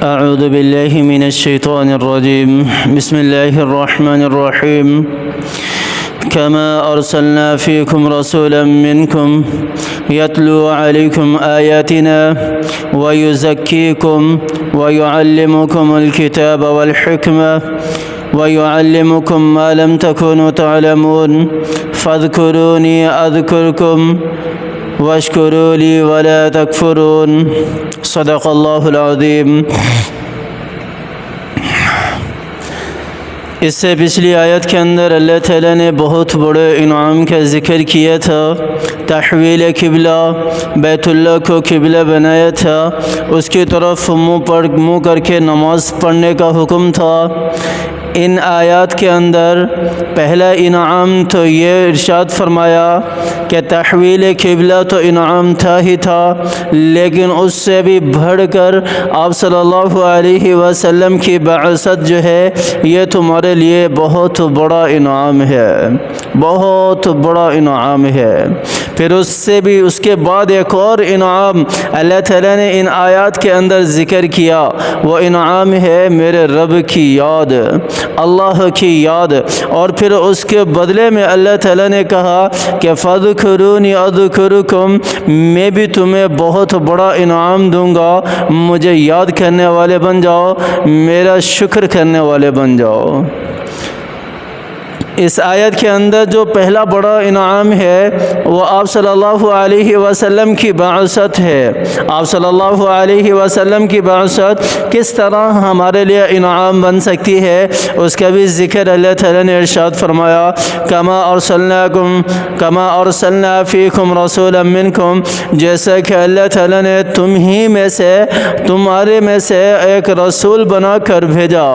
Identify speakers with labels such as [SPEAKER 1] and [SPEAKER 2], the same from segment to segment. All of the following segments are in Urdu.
[SPEAKER 1] أعوذ بالله من الشيطان الرجيم. بسم الله الرحمن الرحيم. كما أرسلنا فيكم رسولا منكم يتلو عليكم آياتنا ويزكيكم ويعلمكم الكتاب والحكمة ويعلمكم ما لم تكونوا تعلمون فاذكروني أذكركم واشکروا لی ولا تکفرون. صدق اللہ العظیم. اس سے پچھلی آیت کے اندر اللہ تعالیٰ نے بہت بڑے انعام کا ذکر کیا تھا. تحویل قبلہ، بیت اللہ کو قبلہ بنایا تھا، اس کی طرف منہ کر کے نماز پڑھنے کا حکم تھا. ان آیات کے اندر پہلا انعام تو یہ ارشاد فرمایا کہ تحویل قبلہ تو انعام تھا ہی تھا، لیکن اس سے بھی بڑھ کر آپ صلی اللہ علیہ وسلم کی بعثت جو ہے یہ تمہارے لیے بہت بڑا انعام ہے، بہت بڑا انعام ہے. پھر اس کے بعد ایک اور انعام اللہ تعالیٰ نے ان آیات کے اندر ذکر کیا، وہ انعام ہے میرے رب کی یاد، اللہ کی یاد. اور پھر اس کے بدلے میں اللہ تعالیٰ نے کہا کہ فَاذْكُرُونِي أَذْكُرُكُمْ، میں بھی تمہیں بہت بڑا انعام دوں گا، مجھے یاد کرنے والے بن جاؤ، میرا شکر کرنے والے بن جاؤ. اس آیت کے اندر جو پہلا بڑا انعام ہے وہ آپ صلی اللہ علیہ وسلم کی بعثت ہے. آپ صلی اللہ علیہ وسلم کی بعثت کس طرح ہمارے لیے انعام بن سکتی ہے، اس کا بھی ذکر اللہ تعالیٰ نے ارشاد فرمایا کما ارسلنا فیکم رسولا منکم، جیسا کہ اللہ تعالیٰ نے تمہارے میں سے ایک رسول بنا کر بھیجا.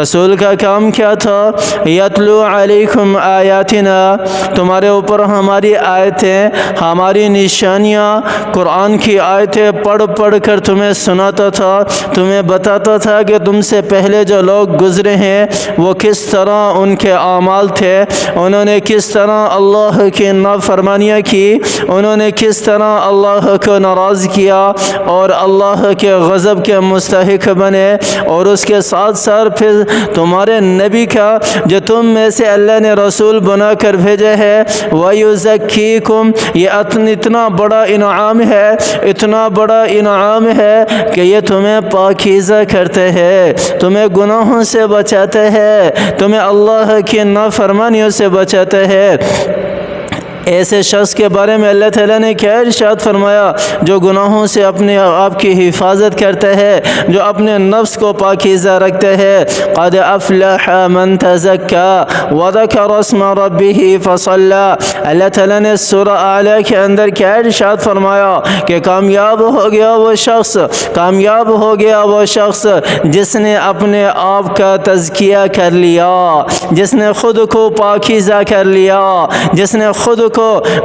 [SPEAKER 1] رسول کا کام کیا تھا؟ یتلو علیکم آیاتنا، تمہارے اوپر ہماری آیتیں، ہماری نشانیاں، قرآن کی آیتیں پڑھ کر تمہیں سناتا تھا، تمہیں بتاتا تھا کہ تم سے پہلے جو لوگ گزرے ہیں وہ کس طرح ان کے اعمال تھے، انہوں نے کس طرح اللہ کی نافرمانیاں کی، انہوں نے کس طرح اللہ کو ناراض کیا اور اللہ کے غضب کے مستحق بنے. اور اس کے ساتھ ساتھ پھر تمہارے نبی کا جو تم میں سے اللہ نے رسول بنا کر بھیجے ہے، وَيُزَكِّيكُمْ، یہ اتنا بڑا انعام ہے، اتنا بڑا انعام ہے کہ یہ تمہیں پاکیزہ کرتے ہیں، تمہیں گناہوں سے بچاتے ہیں، تمہیں اللہ کی نافرمانیوں سے بچاتے ہیں. ایسے شخص کے بارے میں اللہ تعالیٰ نے کیا ارشاد فرمایا؟ جو گناہوں سے اپنے آپ کی حفاظت کرتے ہیں، جو اپنے نفس کو پاکیزہ رکھتے ہیں. قد افلح من تزکا وذکر اسم ربہ فصلی. اللہ تعالیٰ نے سورہ اعلیٰ کے اندر کیا ارشاد فرمایا کہ کامیاب ہو گیا وہ شخص، کامیاب ہو گیا وہ شخص جس نے اپنے آپ کا تزکیہ کر لیا، جس نے خود کو پاکیزہ کر لیا، جس نے خود کو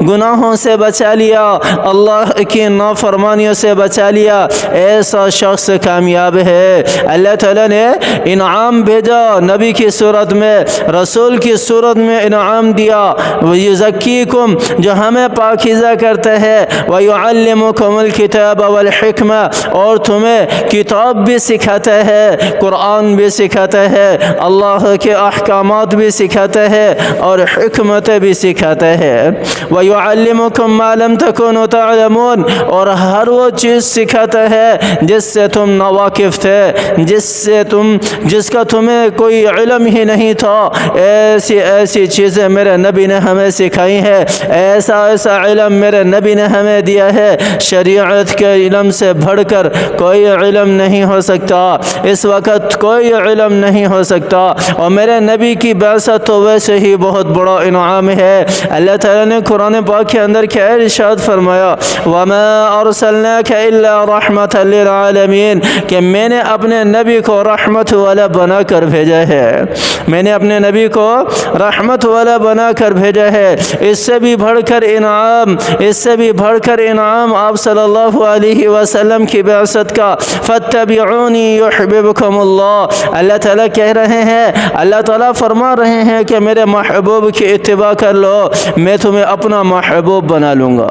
[SPEAKER 1] گناہوں سے بچا لیا، اللہ کی نافرمانیوں سے بچا لیا. ایسا شخص کامیاب ہے. اللہ تعالیٰ نے انعام بھیجا نبی کی صورت میں، رسول کی صورت میں انعام دیا. وَيُزَكِّيكُمْ، جو ہمیں پاکیزہ کرتے ہیں، وَيُعَلِّمُكُمُ الْكِتَابَ وَالْحِكْمَةَ، اور تمہیں کتاب بھی سکھاتے ہیں، قرآن بھی سکھاتے ہیں، اللہ کے احکامات بھی سکھاتے ہیں اور حکمت بھی سکھاتے ہیں. وَيُعَلِّمُكُمْ مَا لَمْ تَكُونُوا تَعْلَمُونَ، اور ہر وہ چیز سکھاتا ہے جس سے تم ناواقف تھے، جس کا تمہیں کوئی علم ہی نہیں تھا. ایسی چیزیں میرے نبی نے ہمیں سکھائی ہیں، ایسا علم میرے نبی نے ہمیں دیا ہے. شریعت کے علم سے بڑھ کر کوئی علم نہیں ہو سکتا، اس وقت کوئی علم نہیں ہو سکتا. اور میرے نبی کی بعثت تو ویسے ہی بہت بڑا انعام ہے. اللہ تعالیٰ نے قرآن پاک کے اندر کیا ارشاد فرمایا؟ وَمَا أَرْسَلْنَاكَ إِلَّا رَحْمَةً لِلْعَالَمِينَ، کہ میں نے اپنے نبی کو رحمت والا بنا کر بھیجا ہے، میں نے اپنے نبی کو رحمت والا بنا کر بھیجا ہے. اس سے بھی بڑھ کر انعام آپ صلی اللہ علیہ وسلم کی بعثت کا. فَاتَّبِعُونِي يُحْبِبْكُمُ اللَّهُ، اللہ تعالیٰ کہہ رہے ہیں، اللہ تعالیٰ فرما رہے ہیں کہ میرے محبوب کی اتباع کر لو، میں تمہیں اپنا محبوب بنا لوں گا.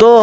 [SPEAKER 1] 2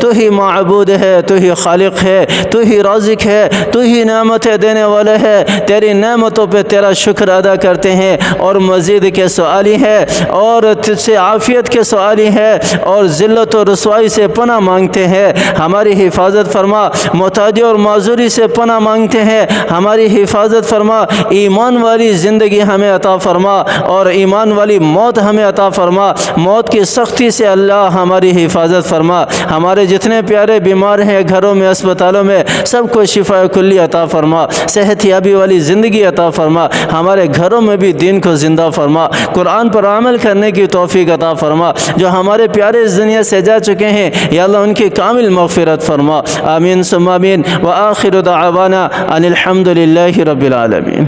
[SPEAKER 1] تو ہی معبود ہے، تو ہی خالق ہے، تو ہی رازق ہے، تو ہی نعمتیں دینے والا ہے، تیری نعمتوں پہ تیرا شکر ادا کرتے ہیں اور مزید کے سوالی ہے اور تجھ سے عافیت کے سوالی ہے اور ذلت و رسوائی سے پناہ مانگتے ہیں، ہماری حفاظت فرما، محتاجی اور معذوری سے پناہ مانگتے ہیں، ہماری حفاظت فرما، ایمان والی زندگی ہمیں عطا فرما اور ایمان والی موت ہمیں عطا فرما، موت کی سختی سے اللہ ہماری حفاظت فرما، ہمارے جتنے پیارے بیمار ہیں گھروں میں اسپتالوں میں سب کو شفا کلی عطا فرما، صحت یابی والی زندگی عطا فرما، ہمارے گھروں میں بھی دین کو زندہ فرما، قرآن پر عمل کرنے کی توفیق عطا فرما، جو ہمارے پیارے اس دنیا سے جا چکے ہیں یا اللہ ان کی کامل مغفرت فرما، آمین ثم آمین، وآخر دعوانا ان الحمد للہ رب العالمین۔